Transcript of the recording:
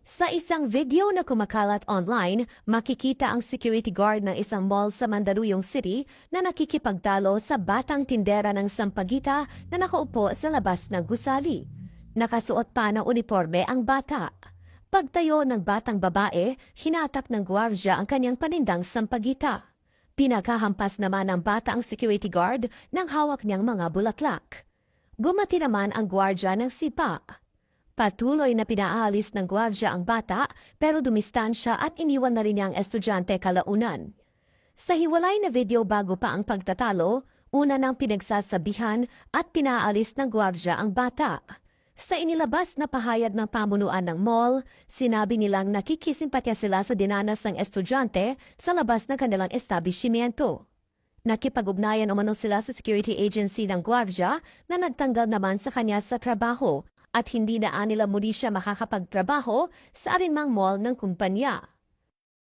Sa isang video na kumakalat online, makikita ang security guard ng isang mall sa Mandaluyong City na nakikipagtalo sa batang tindera ng sampagita na nakaupo sa labas ng gusali. Nakasuot pa ng uniforme ang bata. Pagtayo ng batang babae, hinatak ng gwardya ang kanyang panindang sampagita. Pinakahampas naman ng bata ang security guard ng hawak niyang mga bulaklak. Gumati naman ang gwardya ng sipa. Patuloy na pinaalis ng gwardya ang bata pero dumistansya at iniwan na rin niya ang estudyante kalaunan. Sa hiwalay na video bago pa ang pagtatalo, una nang pinagsasabihan at pinaalis ng gwardya ang bata. Sa inilabas na pahayag ng pamunuan ng mall, sinabi nilang nakikisimpatya sila sa dinanas ng estudyante sa labas ng kanilang establishmento. Nakipag-ugnayan umano sila sa security agency ng gwardya na nagtanggal naman sa kanya sa trabaho at hindi na nila muli siya makakapagtrabaho sa alinmang mall ng kumpanya.